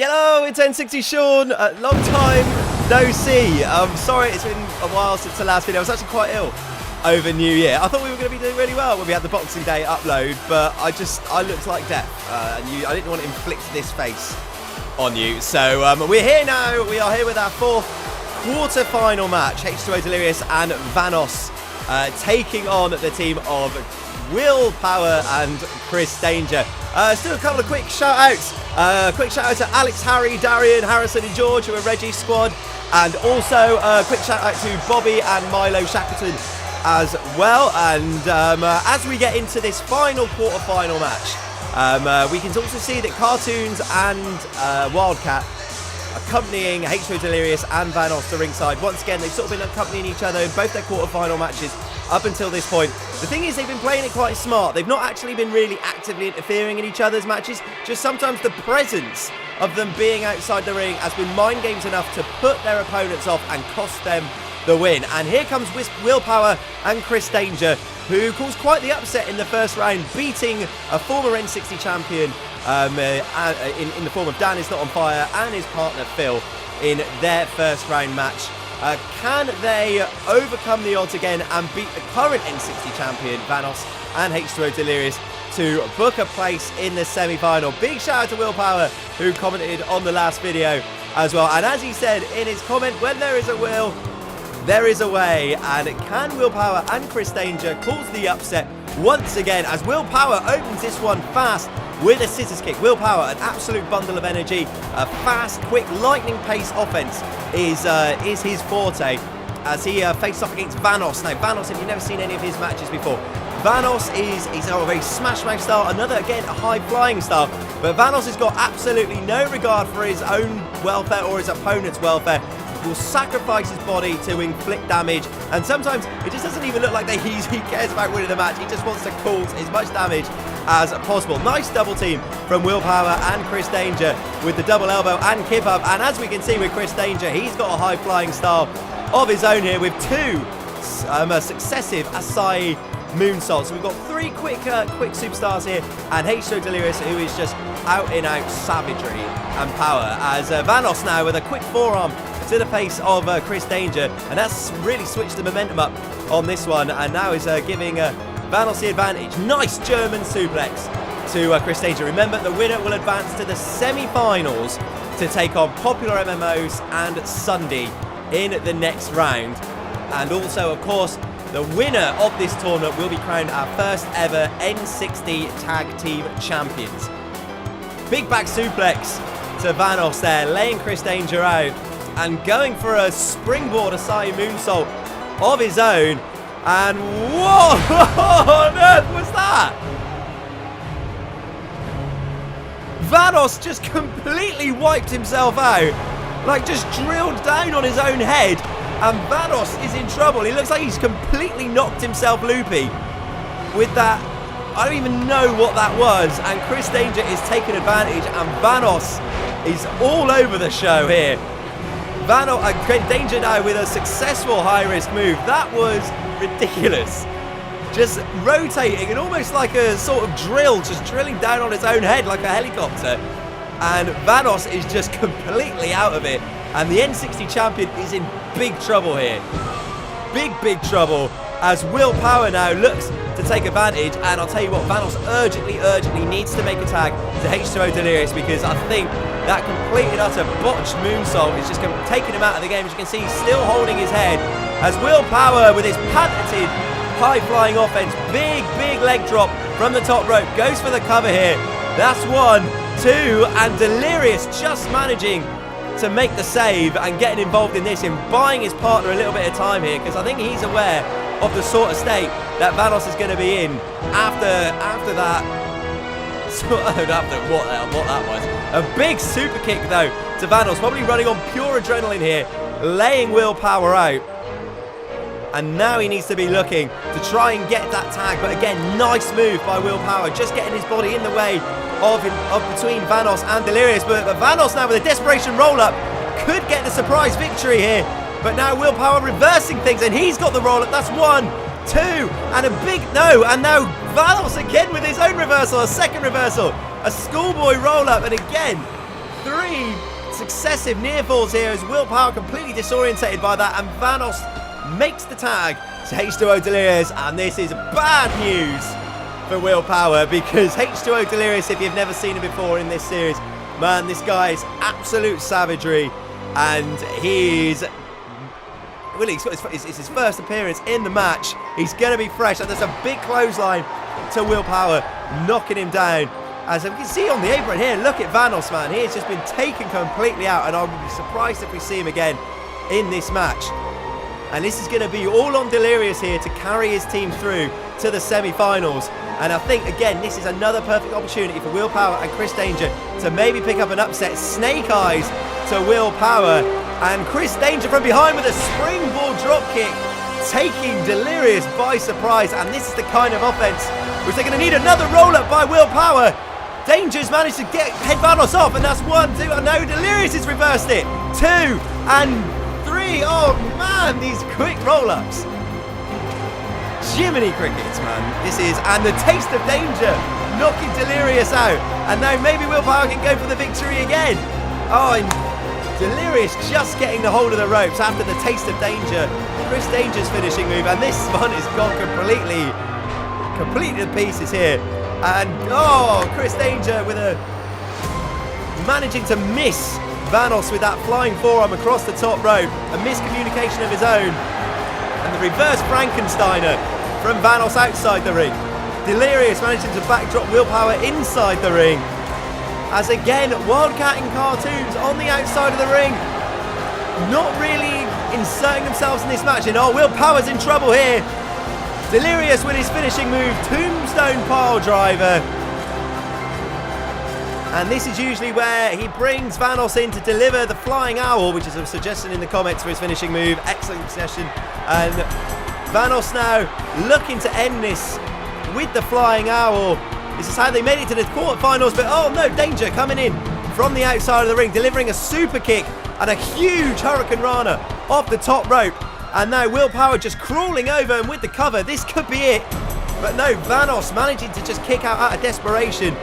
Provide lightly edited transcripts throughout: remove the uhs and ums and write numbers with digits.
Hello, it's N60 Sean. Long time no see. Sorry, it's been a while since the last video. I was actually quite ill over New Year. I thought we were going to be doing really well when we had the Boxing Day upload, but I looked like death. And I didn't want to inflict this face on you. So we're here now. We are here with our fourth quarter-final match. H2O Delirious and Vanoss taking on the team of Willpower and Chris Danger. Let's do a couple of quick shout-outs. Quick shout-out to Alex, Harry, Darian, Harrison and George, who are Reggie's squad. And also a quick shout-out to Bobby and Milo Shackleton as well. And as we get into this final quarter-final match, we can also see that Cartoonz and Wildcat accompanying H2O Delirious and Vanoss to ringside. Once again, they've sort of been accompanying each other in both their quarter-final matches up until this point. The thing is, they've been playing it quite smart. They've not actually been really actively interfering in each other's matches. Just sometimes the presence of them being outside the ring has been mind games enough to put their opponents off and cost them the win. And here comes Willpower and Chris Danger, who caused quite the upset in the first round, beating a former N60 champion in the form of Dan Is Not On Fire and his partner Phil in their first round match. Can they overcome the odds again and beat the current N60 champion Vanoss and H2O Delirious to book a place in the semi-final? Big shout out to Willpower, who commented on the last video as well. And as he said in his comment, when there is a will, there is a way. And can Willpower and Chris Danger cause the upset once again as Willpower opens this one fast with a scissors kick? Willpower, an absolute bundle of energy. A fast, quick, lightning-paced offense is his forte as he faces off against Vanoss. Now, Vanoss, if you've never seen any of his matches before, Vanoss he's got a very smash-mouth style. Another, again, a high-flying style. But Vanoss has got absolutely no regard for his own welfare or his opponent's welfare. Will sacrifice his body to inflict damage, and sometimes it just doesn't even look like he cares about winning the match. He just wants to cause as much damage as possible. Nice double team from Willpower and Chris Danger with the double elbow and kip up. And as we can see with Chris Danger, he's got a high flying style of his own here with two successive Acai moonsaults. So we've got three quick superstars here, and H2O Delirious, who is just out and out savagery and power, as Vanoss now with a quick forearm to the face of Chris Danger, and that's really switched the momentum up on this one, and now is giving Vanoss the advantage. Nice German suplex to Chris Danger. Remember, the winner will advance to the semi-finals to take on Popular MMOs and Ssundee in the next round. And also, of course, the winner of this tournament will be crowned our first ever N60 Tag Team Champions. Big back suplex to Vanoss there, laying Chris Danger out and going for a springboard Acai moonsault of his own. And what on earth was that? Vanoss just completely wiped himself out, like just drilled down on his own head, and Vanoss is in trouble. He looks like he's completely knocked himself loopy with that. I don't even know what that was, and Chris Danger is taking advantage, and Vanoss is all over the show here. Danger now with a successful high-risk move. That was ridiculous. Just rotating and almost like a sort of drill, just drilling down on its own head like a helicopter. And Vanoss is just completely out of it. And the N60 champion is in big trouble here. Big trouble as Willpower now looks to take advantage. And I'll tell you what, Vanoss urgently needs to make a tag to H2O Delirious, because I think that complete and utter botched moonsault is just taking him out of the game. As you can see, he's still holding his head as Willpower with his patented high-flying offense, big leg drop from the top rope, goes for the cover here. That's 1, 2, and Delirious just managing to make the save and getting involved in this and buying his partner a little bit of time here, because I think he's aware of the sort of state that Vanoss is going to be in after that. After what that was. A big super kick though to Vanoss, probably running on pure adrenaline here, laying Willpower out. And now he needs to be looking to try and get that tag, but again, nice move by Willpower, just getting his body in the way of between Vanoss and Delirious. But Vanoss now with a desperation roll-up could get the surprise victory here. But now Willpower reversing things, and he's got the roll-up. That's 1, 2, and a big no. And now Vanoss again with his own reversal, a second reversal, a schoolboy roll-up, and again, 3 successive near falls here as Willpower completely disorientated by that, and Vanoss makes the tag to H2O Delirious, and this is bad news for Willpower, because H2O Delirious, if you've never seen him before in this series, man, this guy is absolute savagery, and he's... Well, it's his first appearance in the match. He's going to be fresh, and there's a big clothesline to Willpower, knocking him down. As we can see on the apron here, look at Vanoss, man. He has just been taken completely out, and I would be surprised if we see him again in this match. And this is going to be all on Delirious here to carry his team through to the semi-finals. And I think, again, this is another perfect opportunity for Willpower and Chris Danger to maybe pick up an upset. Snake Eyes to Willpower, and Chris Danger from behind with a springboard dropkick, taking Delirious by surprise. And this is the kind of offense which they're going to need. Another roll-up by Willpower. Danger's managed to head Vanoss off, and that's 1, 2, and no, Delirious has reversed it. 2 and 3. Oh man, these quick roll-ups. Jiminy crickets, man. This is, and the taste of danger knocking Delirious out, and now maybe Willpower can go for the victory again. Oh, and Delirious just getting the hold of the ropes after the taste of danger. Chris Danger's finishing move, and this one is gone completely to pieces here. And oh, Chris Danger with managing to miss Vanoss with that flying forearm across the top rope. A miscommunication of his own. And the reverse Frankensteiner from Vanoss outside the ring. Delirious managing to backdrop Willpower inside the ring. As again, Wildcat and Cartoonz on the outside of the ring. Not really inserting themselves in this match. And oh, Willpower's in trouble here. Delirious with his finishing move, Tombstone Pile Driver. And this is usually where he brings Vanoss in to deliver the Flying Owl, which is a suggestion in the comments for his finishing move. Excellent suggestion. And Vanoss now looking to end this with the Flying Owl. This is how they made it to the quarterfinals, but oh no, Danger coming in from the outside of the ring, delivering a super kick and a huge Hurricane Rana off the top rope. And now Willpower just crawling over, and with the cover, this could be it. But no, Vanoss managing to just kick out of desperation.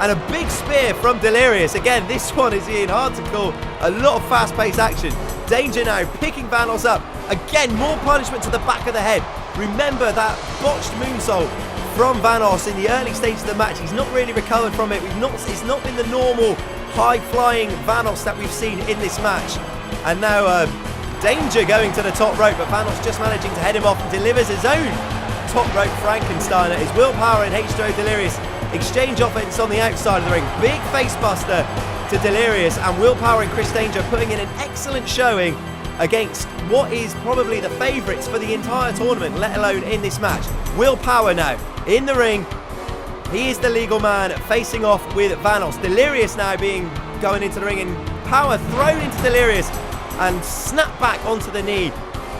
And a big spear from Delirious. Again, this one is in hard to call. A lot of fast-paced action. Danger now picking Vanoss up. Again, more punishment to the back of the head. Remember that botched moonsault from Vanoss in the early stages of the match. He's not really recovered from it. It's not been the normal high-flying Vanoss that we've seen in this match. And now Danger going to the top rope, but Vanoss just managing to head him off and delivers his own top rope Frankensteiner. Is Willpower and H2O Delirious exchange offense on the outside of the ring. Big face buster to Delirious, and Willpower and Chris Danger putting in an excellent showing against what is probably the favourites for the entire tournament, let alone in this match. Willpower now in the ring. He is the legal man facing off with Vanoss. Delirious now going into the ring, and Power thrown into Delirious and snapped back onto the knee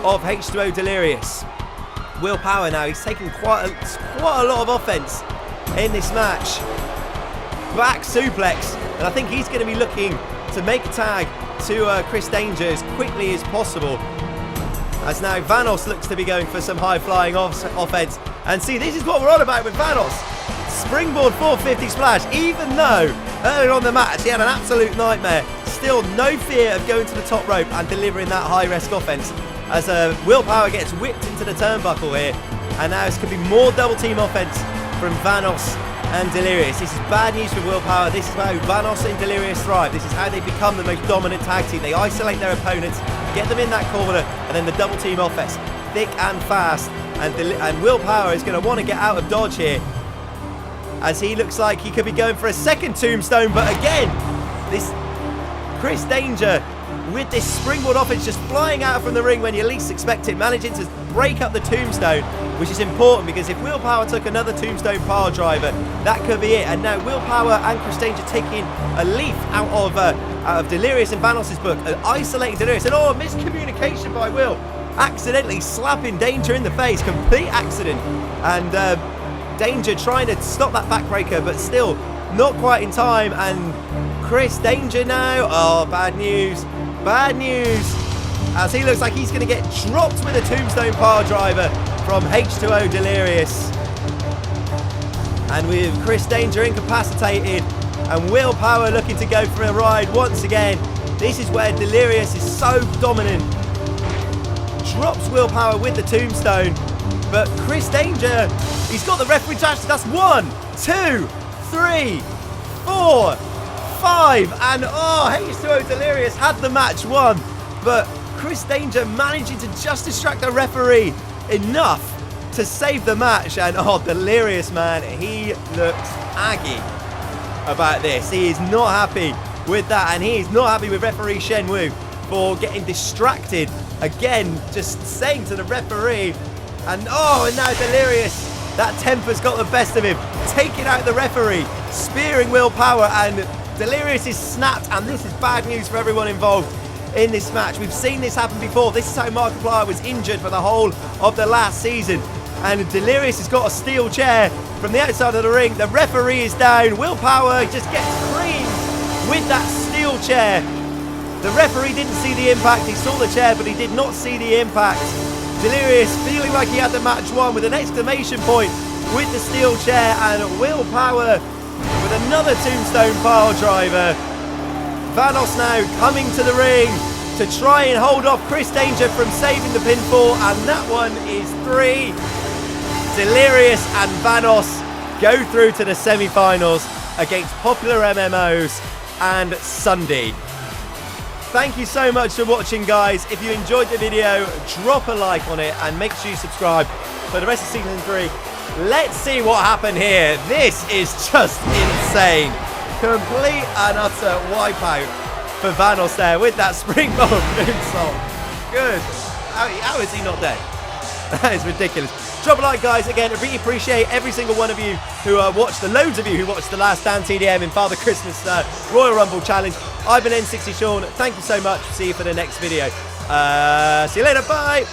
of H2O Delirious. Willpower now, he's taking quite a lot of offense in this match. Back suplex, and I think he's going to be looking to make a tag to Chris Danger as quickly as possible. As now Vanoss looks to be going for some high-flying offense. And see, this is what we're on about with Vanoss. Springboard 450 splash, even though earlier on the match he had an absolute nightmare. Still no fear of going to the top rope and delivering that high-risk offense. As Willpower gets whipped into the turnbuckle here. And now it's going to be more double-team offense from Vanoss and Delirious. This is bad news for Willpower. This is how Vanoss and Delirious thrive. This is how they become the most dominant tag team. They isolate their opponents, get them in that corner, and then the double-team offense. Thick and fast. And Willpower is going to want to get out of dodge here, as he looks like he could be going for a second tombstone. But again, this Chris Danger with this springboard offense just flying out from the ring when you least expect it, managing to break up the tombstone, which is important because if Willpower took another tombstone pile driver, that could be it. And now Willpower and Chris Danger taking a leaf out of Delirious and Vanoss's book, isolating Delirious, and oh, miscommunication by Will, accidentally slapping Danger in the face, complete accident. And Danger trying to stop that backbreaker, but still not quite in time. And Chris Danger now, oh, bad news, as he looks like he's going to get dropped with a tombstone pile driver from H2O Delirious. And with Chris Danger incapacitated, And Willpower looking to go for a ride once again. This is where Delirious is so dominant. Drops Willpower with the tombstone. But Chris Danger, he's got the referee touch. That's 1, 2, 3, 4, 5. And H2O Delirious had the match won. But Chris Danger managing to just distract the referee enough to save the match. And Delirious, man, he looks aggy about this. He is not happy with that, and he is not happy with referee Shenwu for getting distracted again, just saying to the referee. And now Delirious, that temper's got the best of him, taking out the referee, spearing Willpower, and Delirious is snapped, and this is bad news for everyone involved in this match. We've seen this happen before. This is how Markiplier was injured for the whole of the last season. And Delirious has got a steel chair from the outside of the ring. The referee is down. Willpower just gets creamed with that steel chair. The referee didn't see the impact. He saw the chair, but he did not see the impact. Delirious feeling like he had the match won with an exclamation point with the steel chair, and Willpower with another tombstone pile driver. Vanoss now coming to the ring to try and hold off Chris Danger from saving the pinfall, and that one is 3. Delirious and Vanoss go through to the semi-finals against Popular MMOs and Ssundee. Thank you so much for watching, guys. If you enjoyed the video, drop a like on it and make sure you subscribe for the rest of season 3. Let's see what happened here. This is just insane. Complete and utter wipeout for Vanoss there with that springboard moonsault. Good. How is he not dead? That is ridiculous. Drop a like, guys. Again, I really appreciate every single one of you who watched, the loads of you who watched the last Dan TDM in Father Christmas Royal Rumble Challenge. I've been N60 Sean. Thank you so much. See you for the next video. See you later. Bye.